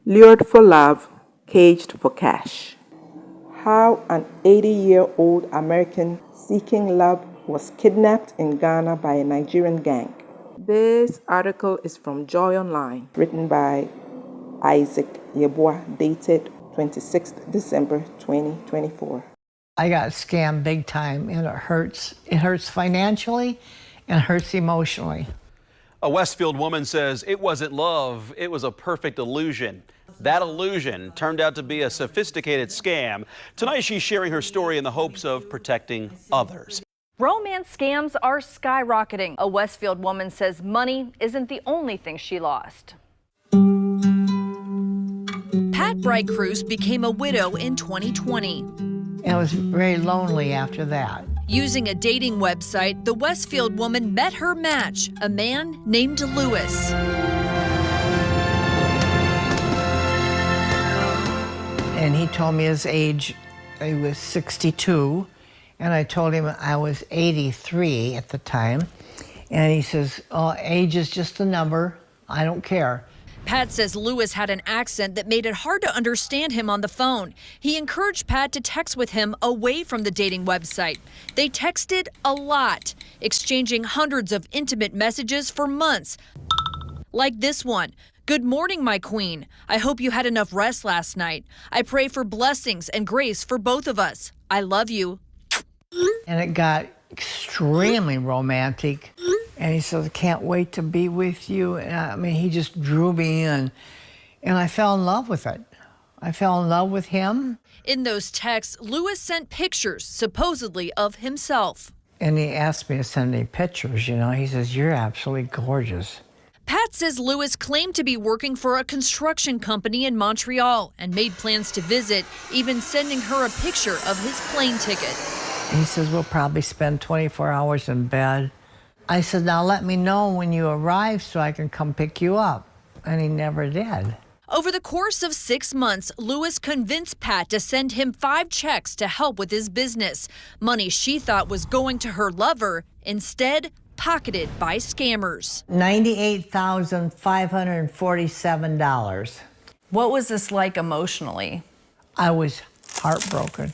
Lured for love, caged for cash. How an 80-year-old American seeking love was kidnapped in Ghana by a Nigerian gang. This article is from Joy Online, written by IGBO, dated 26th December 2024. I got scammed big time, and it hurts. It hurts financially and hurts emotionally. A Westfield woman says it wasn't love, it was a perfect illusion. That illusion turned out to be a sophisticated scam. Tonight she's sharing her story in the hopes of protecting others. Romance scams are skyrocketing. A Westfield woman says money isn't the only thing she lost. Pat Bright Cruz became a widow in 2020. And I was very lonely after that. Using a dating website, the Westfield woman met her match, a man named Lewis. And he told me his age. He was 62, and I told him I was 83 at the time. And he says, "Oh, age is just a number. I don't care." Pat says Lewis had an accent that made it hard to understand him on the phone. He encouraged Pat to text with him away from the dating website. They texted a lot, exchanging hundreds of intimate messages for months. Like this one. "Good morning, my queen. I hope you had enough rest last night. I pray for blessings and grace for both of us. I love you." And it got extremely romantic. And he says, "I can't wait to be with you." And I mean, he just drew me in. And I fell in love with it. I fell in love with him. In those texts, Lewis sent pictures, supposedly of himself. And he asked me to send any pictures, you know. He says, "You're absolutely gorgeous." Pat says Lewis claimed to be working for a construction company in Montreal and made plans to visit, even sending her a picture of his plane ticket. And he says, "We'll probably spend 24 hours in bed." I said, "Now let me know when you arrive so I can come pick you up." And he never did. Over the course of 6 months, Lewis convinced Pat to send him 5 checks to help with his business. Money she thought was going to her lover, instead pocketed by scammers. $98,547. What was this like emotionally? I was heartbroken.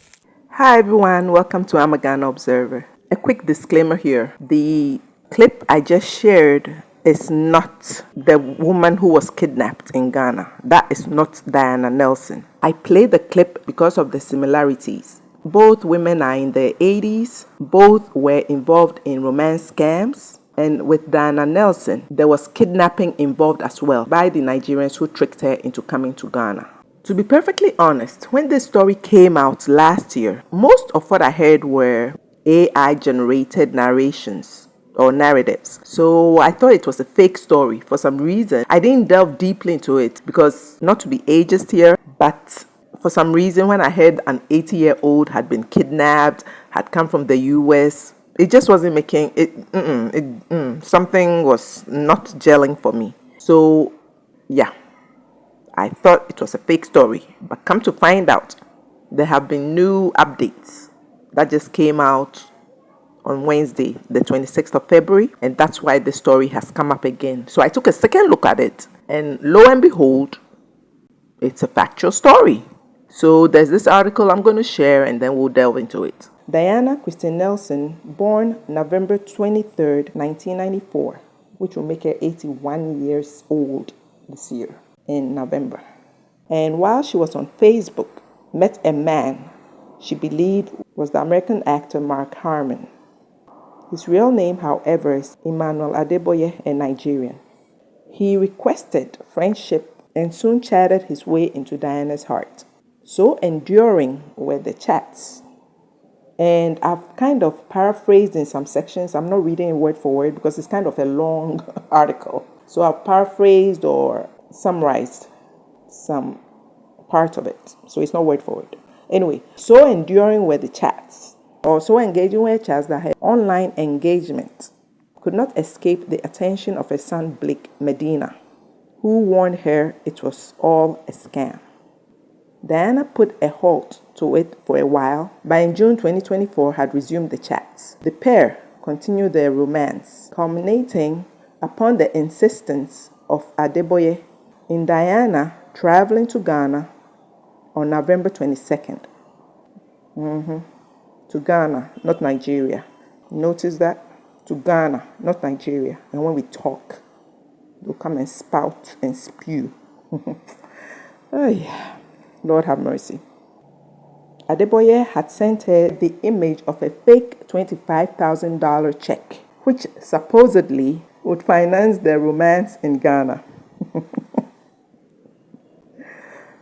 Hi everyone, welcome to Amok Observer. A quick disclaimer here. The clip I just shared is not the woman who was kidnapped in Ghana. That is not Diana Nelson. I played the clip because of the similarities. Both women are in their 80s. Both were involved in romance scams. And with Diana Nelson, there was kidnapping involved as well by the Nigerians who tricked her into coming to Ghana. To be perfectly honest, when this story came out last year, most of what I heard were AI-generated narrations or narratives. So I thought it was a fake story for some reason. I didn't delve deeply into it because, not to be ageist here, but for some reason when I heard an 80-year-old had been kidnapped, had come from the US, it just wasn't making it, something was not gelling for me. So yeah, I thought it was a fake story, but come to find out, there have been new updates that just came out on Wednesday, the 26th of February, and that's why the story has come up again. So I took a second look at it, and lo and behold, it's a factual story. So there's this article I'm going to share, and then we'll delve into it. Diana Christine Nelson, born November 23rd, 1994, which will make her 81 years old this year in November. And while she was on Facebook, met a man she believed was the American actor Mark Harmon. His real name, however, is Emmanuel Adeboye, a Nigerian. He requested friendship and soon chatted his way into Diana's heart. So enduring were the chats. And I've kind of paraphrased in some sections. I'm not reading it word for word because it's kind of a long article. So I've paraphrased or summarized some part of it. So it's not word for word. Anyway, so enduring were the chats, or so engaging were chats that her online engagement could not escape the attention of her son Blake Medina, who warned her it was all a scam. Diana put a halt to it for a while, but in June 2024 had resumed the chats. The pair continued their romance, culminating upon the insistence of Adeboye in Diana traveling to Ghana on November 22nd. To Ghana, not Nigeria. Notice that? To Ghana, not Nigeria. And when we talk, they'll come and spout and spew. Oh, yeah. Lord have mercy. Adeboye had sent her the image of a fake $25,000 check, which supposedly would finance their romance in Ghana.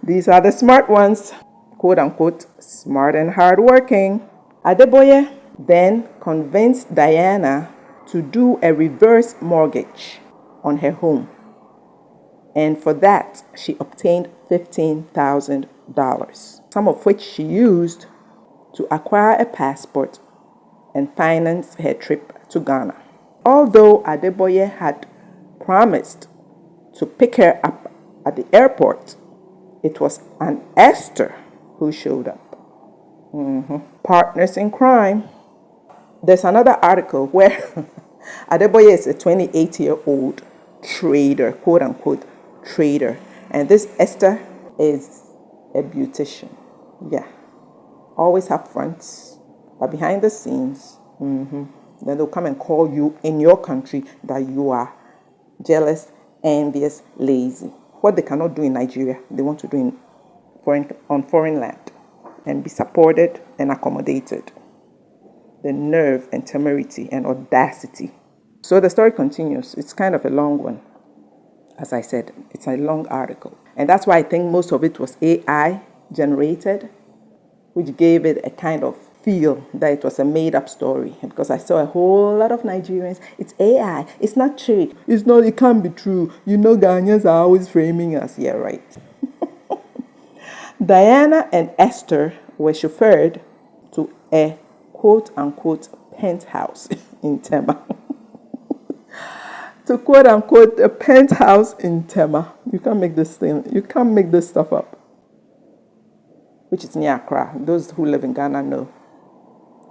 These are the smart ones, quote unquote, smart and hardworking. Adeboye then convinced Diana to do a reverse mortgage on her home. And for that, she obtained $15,000, some of which she used to acquire a passport and finance her trip to Ghana. Although Adeboye had promised to pick her up at the airport, it was an Esther who showed up. Partners in crime. There's another article where Adeboye is a 28-year-old trader, quote unquote trader, and this Esther is a beautician. Yeah, always have fronts, but behind the scenes, then they'll come and call you in your country that you are jealous, envious, lazy. What they cannot do in Nigeria, they want to do on foreign land, and be supported and accommodated. The nerve and temerity and audacity. So the story continues. It's kind of a long one. As I said, it's a long article. And that's why I think most of it was AI generated, which gave it a kind of feel that it was a made-up story. Because I saw a whole lot of Nigerians, it's AI, it's not true. It's not, it can't be true. You know Ghanaians are always framing us. Yeah, right. Diana and Esther were chauffeured to a quote-unquote penthouse in Tema. To quote-unquote a penthouse in Tema. You can't make this stuff up. Which is near Accra. Those who live in Ghana know.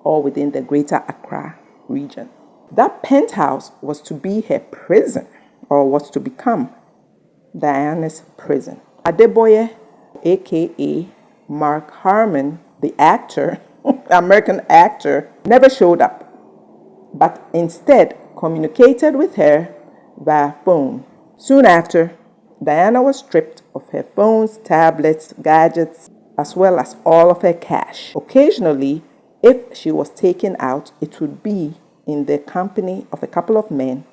Or within the greater Accra region. That penthouse was to be her prison, or was to become Diana's prison. Adeboye, aka Mark Harmon, the actor, American actor, never showed up, but instead communicated with her via phone. Soon after, Diana was stripped of her phones, tablets, gadgets, as well as all of her cash. Occasionally, if she was taken out, it would be in the company of a couple of men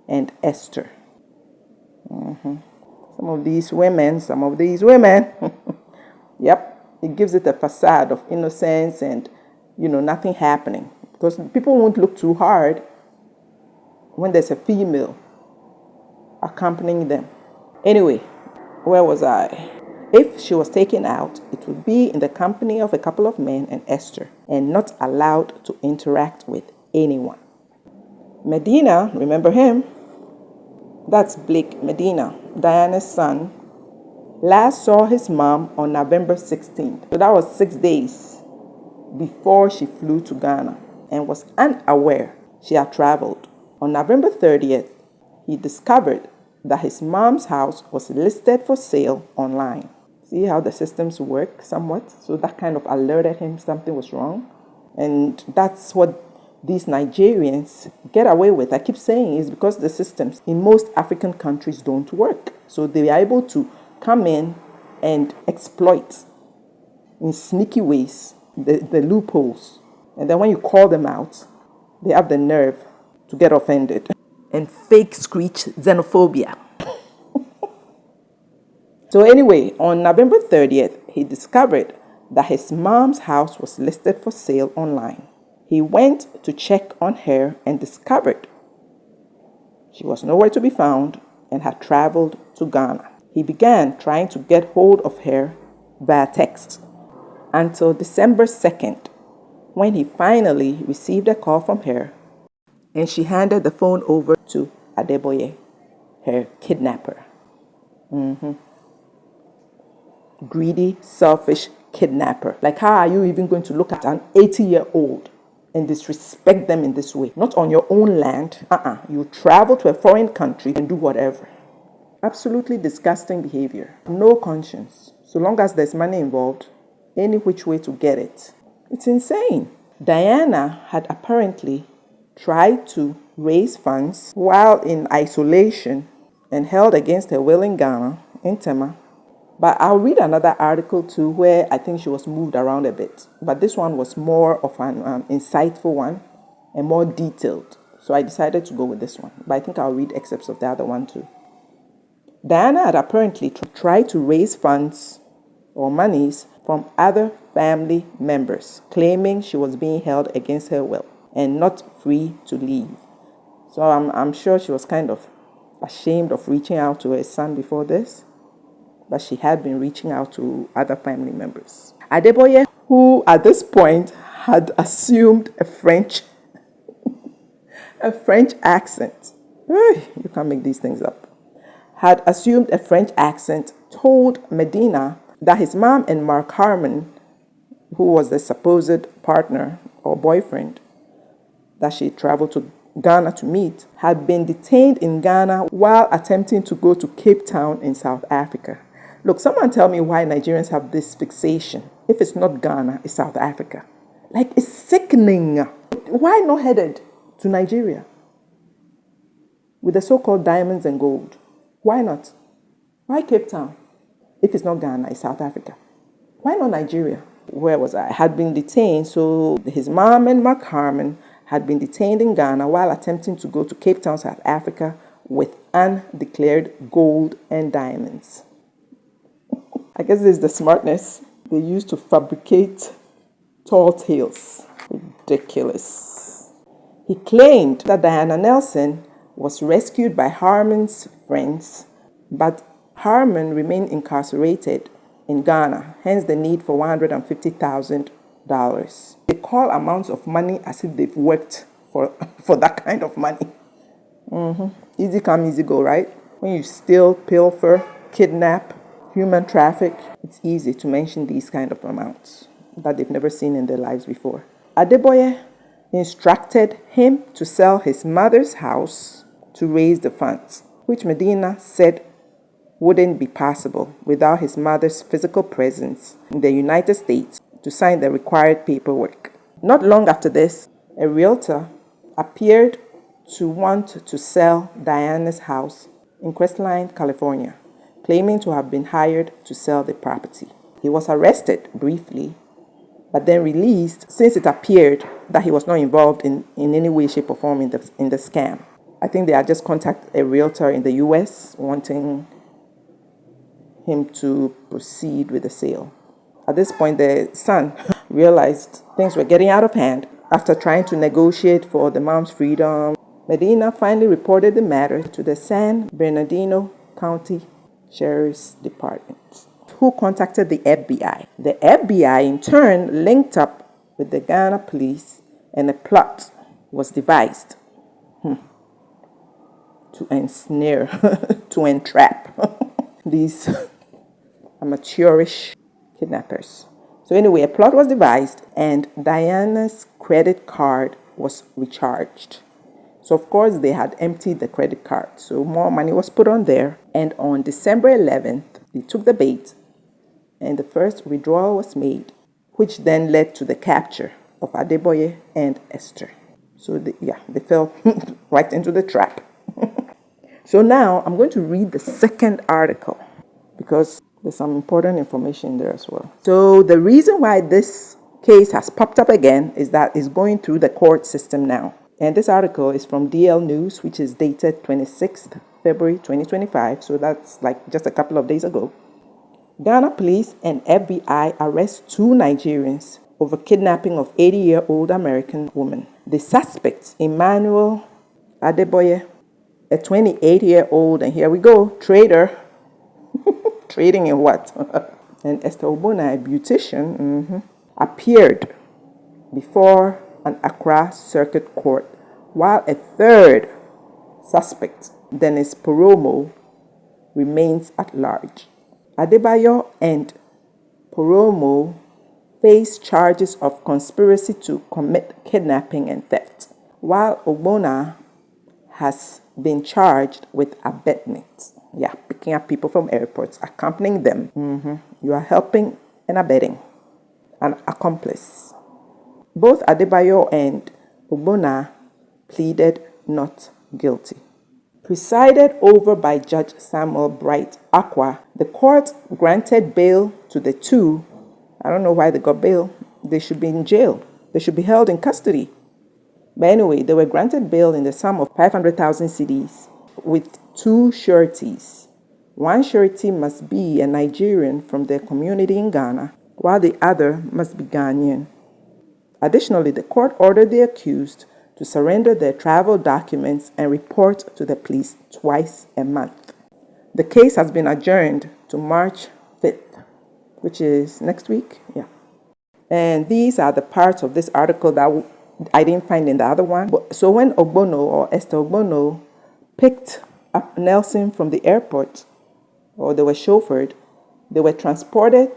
and Esther. Some of these women, yep, it gives it a facade of innocence and, nothing happening. Because people won't look too hard when there's a female accompanying them. Anyway, where was I? If she was taken out, it would be in the company of a couple of men and Esther, and not allowed to interact with anyone. Medina, remember him? That's Blake Medina, Diana's son. Last saw his mom on November 16th. So that was 6 days before she flew to Ghana, and was unaware she had traveled. On November 30th, he discovered that his mom's house was listed for sale online. See how the systems work somewhat? So that kind of alerted him something was wrong. And that's what these Nigerians get away with. I keep saying is because the systems in most African countries don't work. So they are able to come in and exploit in sneaky ways the loopholes. And then when you call them out, they have the nerve to get offended. And fake screech xenophobia. So anyway, on November 30th, he discovered that his mom's house was listed for sale online. He went to check on her and discovered she was nowhere to be found and had traveled to Ghana. He began trying to get hold of her via text until December 2nd, when he finally received a call from her and she handed the phone over to Adeboye, her kidnapper. Greedy, selfish kidnapper. Like, how are you even going to look at an 80-year-old and disrespect them in this way? Not on your own land. You travel to a foreign country and do whatever. Absolutely disgusting behavior. No conscience. So long as there's money involved, any which way to get it. It's insane. Diana had apparently tried to raise funds while in isolation and held against her will in Ghana, in Tema. But I'll read another article too where I think she was moved around a bit. But this one was more of an insightful one and more detailed. So I decided to go with this one. But I think I'll read excerpts of the other one too. Diana had apparently tried to raise funds or monies from other family members, claiming she was being held against her will and not free to leave. So I'm sure she was kind of ashamed of reaching out to her son before this, but she had been reaching out to other family members. Adeboye, who at this point had assumed a French accent, you can't make these things up, had assumed a French accent, told Medina that his mom and Mark Harmon, who was the supposed partner or boyfriend that she traveled to Ghana to meet, had been detained in Ghana while attempting to go to Cape Town in South Africa. Look, someone tell me why Nigerians have this fixation. If it's not Ghana, it's South Africa. Like, it's sickening. Why not headed to Nigeria with the so-called diamonds and gold? Why not? Why Cape Town? If it's not Ghana, it's South Africa. Why not Nigeria? Where was I? Had been detained. So his mom and Mark Harmon had been detained in Ghana while attempting to go to Cape Town, South Africa with undeclared gold and diamonds. I guess this is the smartness they use to fabricate tall tales. Ridiculous. He claimed that Diana Nelson was rescued by Harmon's friends, but Harmon remained incarcerated in Ghana, hence the need for $150,000. They call amounts of money as if they've worked for that kind of money. Easy come, easy go, right? When you steal, pilfer, kidnap, human traffic, it's easy to mention these kind of amounts that they've never seen in their lives before. Adeboye instructed him to sell his mother's house to raise the funds, which Medina said wouldn't be possible without his mother's physical presence in the United States to sign the required paperwork. Not long after this, a realtor appeared to want to sell Diana's house in Crestline, California, claiming to have been hired to sell the property. He was arrested briefly, but then released since it appeared that he was not involved in any way, shape, or form in the scam. I think they had just contacted a realtor in the US wanting him to proceed with the sale. At this point, the son realized things were getting out of hand. After trying to negotiate for the mom's freedom, Medina finally reported the matter to the San Bernardino County Sheriff's Department, who contacted the FBI. The FBI, in turn, linked up with the Ghana police, and a plot was devised to ensnare, to entrap these amateurish kidnappers. So anyway, a plot was devised and Diana's credit card was recharged. So of course they had emptied the credit card. So more money was put on there. And on December 11th, they took the bait and the first withdrawal was made, which then led to the capture of Adeboye and Esther. So they fell right into the trap. So now I'm going to read the second article because there's some important information there as well. So the reason why this case has popped up again is that it's going through the court system now. And this article is from DL News, which is dated 26th February 2025. So that's like just a couple of days ago. Ghana police and FBI arrest 2 Nigerians over kidnapping of 80-year-old American woman. The suspects, Emmanuel Adeboye, a 28-year-old, and here we go, trader. Trading in what? And Esther Obona, a beautician, appeared before an Accra Circuit Court, while a third suspect, Dennis Poromo, remains at large. Adebayo and Poromo face charges of conspiracy to commit kidnapping and theft, while Obona has been charged with abetment. Yeah, picking up people from airports, accompanying them. You are helping and abetting, an accomplice. Both Adebayo and Ogbonna pleaded not guilty. Presided over by Judge Samuel Bright Akwa, the court granted bail to the two. I don't know why they got bail. They should be in jail. They should be held in custody. But anyway, they were granted bail in the sum of 500,000 cedis with two sureties. One surety must be a Nigerian from their community in Ghana, while the other must be Ghanaian. Additionally, the court ordered the accused to surrender their travel documents and report to the police twice a month. The case has been adjourned to March 5th, which is next week. Yeah. And these are the parts of this article that I didn't find in the other one. So when Ogbono or Esther Ogbono picked up Nelson from the airport, or they were chauffeured, they were transported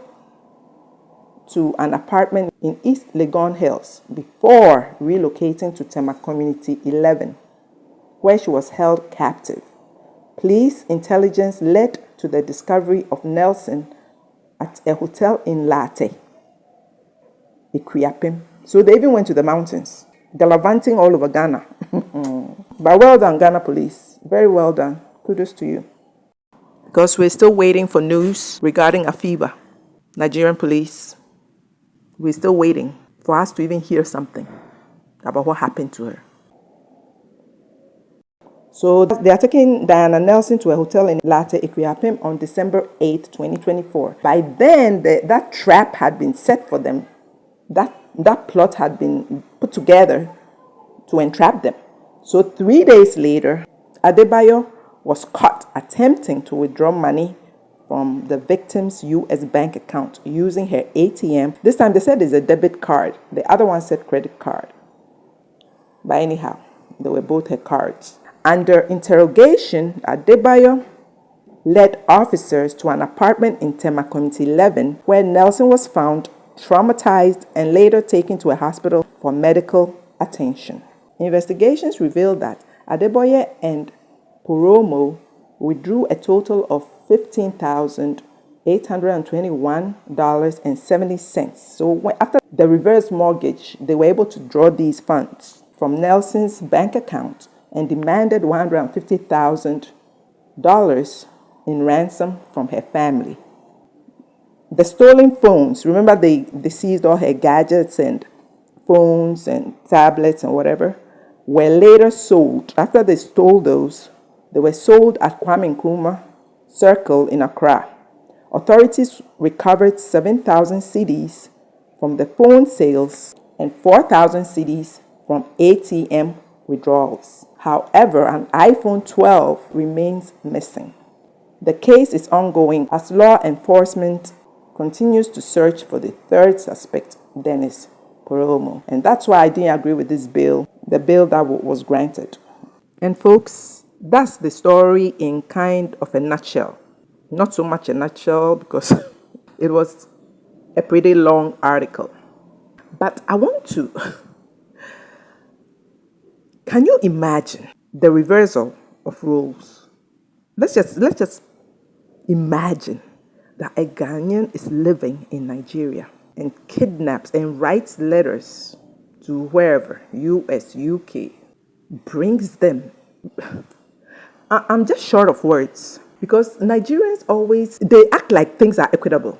to an apartment in East Legon Hills before relocating to Tema Community 11, where she was held captive. Police intelligence led to the discovery of Nelson at a hotel in Late, Ikriapim. So they even went to the mountains, gallivanting all over Ghana. But well done, Ghana police. Very well done. Kudos to you. Because we're still waiting for news regarding Afiba, Nigerian police. We're still waiting for us to even hear something about what happened to her. So they are taking Diana Nelson to a hotel in Late Ikriapim on December 8, 2024. By then, that trap had been set for them. That plot had been put together to entrap them. So 3 days later, Adebayo was caught attempting to withdraw money from the victim's U.S. bank account using her ATM. This time they said it's a debit card. The other one said credit card. But anyhow, they were both her cards. Under interrogation, Adebayo led officers to an apartment in Tema Community 11 where Nelson was found traumatized and later taken to a hospital for medical attention. Investigations revealed that Adeboye and Poromo withdrew a total of $15,821.70. So after the reverse mortgage, they were able to draw these funds from Nelson's bank account and demanded $150,000 in ransom from her family. The stolen phones, remember they seized all her gadgets and phones and tablets and whatever, were later sold. After they stole those, they were sold at Kwame Nkrumah Circle in Accra. Authorities recovered 7,000 cedis from the phone sales and 4,000 cedis from ATM withdrawals. However, an iPhone 12 remains missing. The case is ongoing as law enforcement continues to search for the third suspect, Dennis Poromo. And that's why I didn't agree with this bill, the bill that was granted. And folks, that's the story in kind of a nutshell. Not so much a nutshell because it was a pretty long article. But I want to... Can you imagine the reversal of roles? Let's just imagine that a Ghanaian is living in Nigeria and kidnaps and writes letters to wherever, US, UK, brings them. I'm just short of words because Nigerians they act like things are equitable.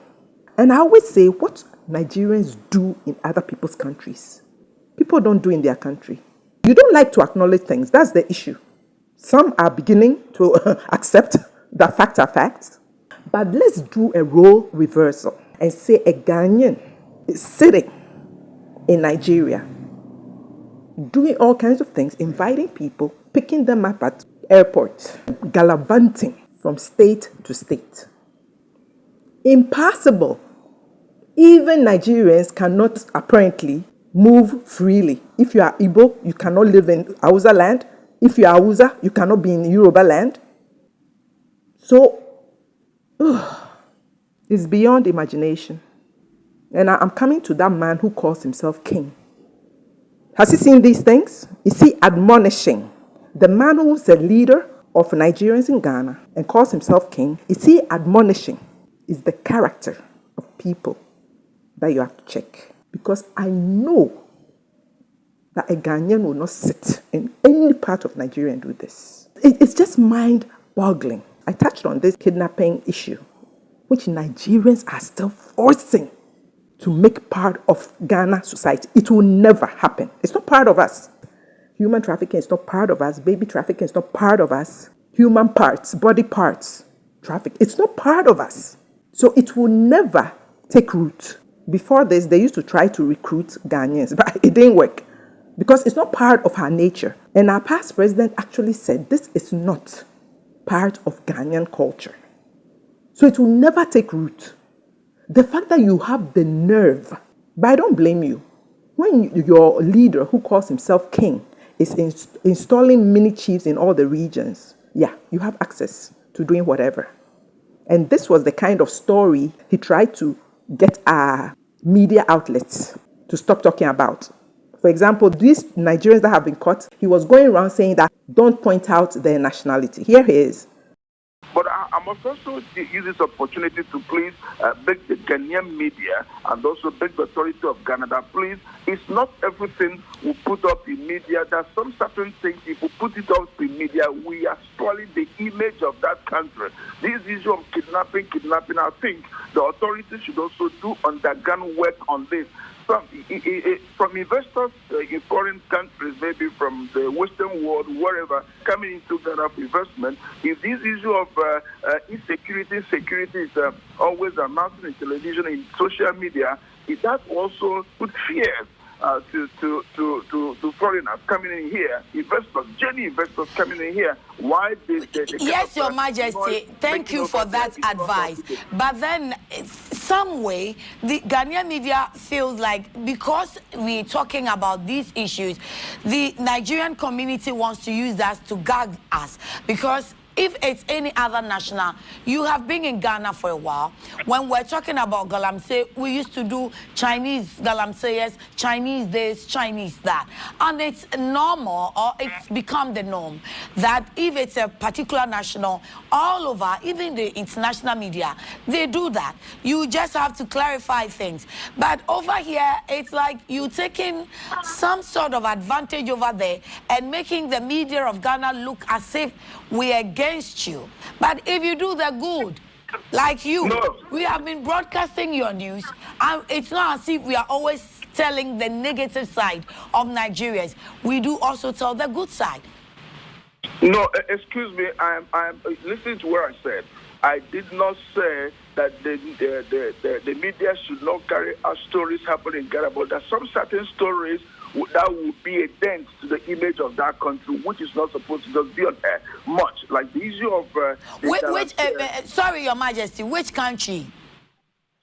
And I always say what Nigerians do in other people's countries, people don't do in their country. You don't like to acknowledge things. That's the issue. Some are beginning to accept that facts are facts. But let's do a role reversal and say a Ghanaian is sitting in Nigeria doing all kinds of things, inviting people, picking them up at airports, gallivanting from state to state. Impossible. Even Nigerians cannot apparently move freely. If you are Igbo, you cannot live in Hausa land. If you are Hausa, you cannot be in Yoruba land. So, it's beyond imagination. And I'm coming to that man who calls himself king. Has he seen these things? Is he admonishing The man who's the leader of Nigerians in Ghana and calls himself king, is he admonishing? Is the character of people that you have to check. Because I know that a Ghanaian will not sit in any part of Nigeria and do this. It's just mind-boggling. I touched on this kidnapping issue, which Nigerians are still forcing to make part of Ghana society. It will never happen. It's not part of us. Human trafficking is not part of us. Baby trafficking is not part of us. Human parts, body parts, traffic, it's not part of us. So it will never take root. Before this, they used to try to recruit Ghanaians, but it didn't work because it's not part of our nature. And our past president actually said this is not part of Ghanaian culture. So it will never take root. The fact that you have the nerve, but I don't blame you. When your leader, who calls himself king, is installing mini chiefs in all the regions, yeah, you have access to doing whatever. And this was the kind of story he tried to get our media outlets to stop talking about. For example, these Nigerians that have been caught, he was going around saying that don't point out their nationality. Here he is. But I must also use this opportunity to please beg the Ghanaian media and also beg the authority of Ghana that please, it's not everything we put up in media. There are some certain things, if we put it up in media, we are spoiling the image of that country. This issue of kidnapping, I think the authorities should also do underground work on this. From investors in foreign countries, maybe from the Western world, wherever, coming into Ghana for investment, if this issue of insecurity is always announced in television, in social media, it does also put fears to foreigners coming in here, investors, genuine investors coming in here. Why they yes, Your Majesty, thank you for that advice. But then, some way, the Ghanaian media feels like because we're talking about these issues, the Nigerian community wants to use that to gag us. Because if it's any other national, you have been in Ghana for a while. When we're talking about galamsey, we used to do Chinese galamseyers, Chinese this, Chinese that. And it's normal, or it's become the norm, that if it's a particular national, all over, even the international media, they do that. You just have to clarify things. But over here, it's like you taking some sort of advantage over there and making the media of Ghana look as if we're against you. But if you do the good, like you, we have been broadcasting your news, and it's not as if we are always telling the negative side of Nigerians. We do also tell the good side. No, excuse me, I'm listening to what I said. I did not say that the media should not carry out stories happening in Ghana, but there are some certain stories that would be a dent to the image of that country, which is not supposed to just be on air much. Like the issue of... sorry, Your Majesty, which country?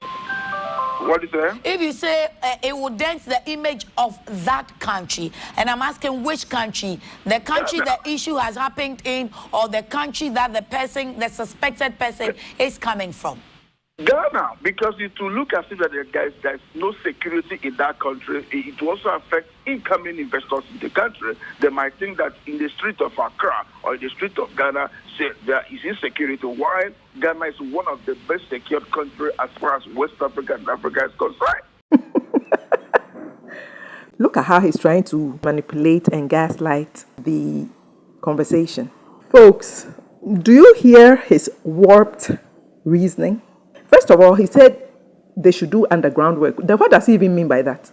What is that? If you say it would dent the image of that country, and I'm asking which country, the country the issue has happened in, or the country that the suspected person is coming from? Ghana, because it will look as if that there's no security in that country. It will also affect incoming investors in the country. They might think that in the street of Accra or in the street of Ghana, there is insecurity, while Ghana is one of the best secured countries as far as West Africa and Africa is concerned. Look at how he's trying to manipulate and gaslight the conversation. Folks, do you hear his warped reasoning? First of all, he said they should do underground work. Then what does he even mean by that?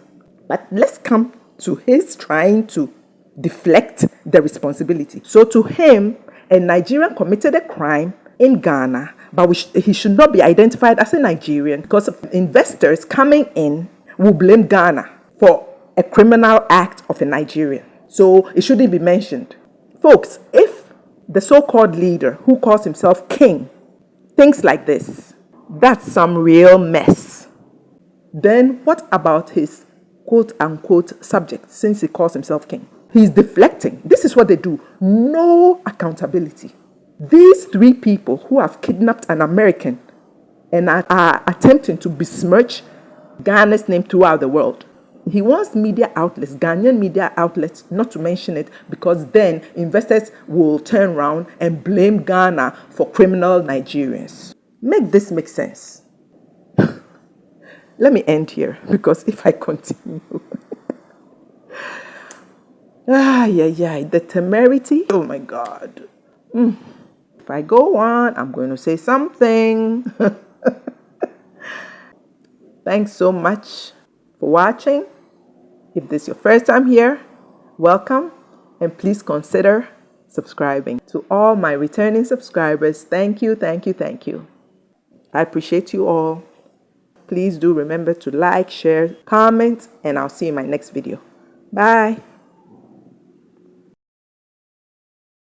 But let's come to his trying to deflect the responsibility. So to him, a Nigerian committed a crime in Ghana, but he should not be identified as a Nigerian because investors coming in will blame Ghana for a criminal act of a Nigerian. So it shouldn't be mentioned. Folks, if the so-called leader who calls himself king thinks like this, that's some real mess. Then what about his quote-unquote subject, since he calls himself king? He's deflecting. This is what they do. No accountability. These three people who have kidnapped an American and are attempting to besmirch Ghana's name throughout the world, He wants media outlets, Ghanaian media outlets, not to mention it, because then investors will turn around and blame Ghana for criminal Nigerians. Make this make sense. Let me end here, because if I continue, the temerity, oh my God. If I go on, I'm going to say something. Thanks so much for watching. If this is your first time here, welcome, and please consider subscribing. To all my returning subscribers, thank you, thank you, thank you. I appreciate you all. Please do remember to like, share, comment, and I'll see you in my next video. Bye.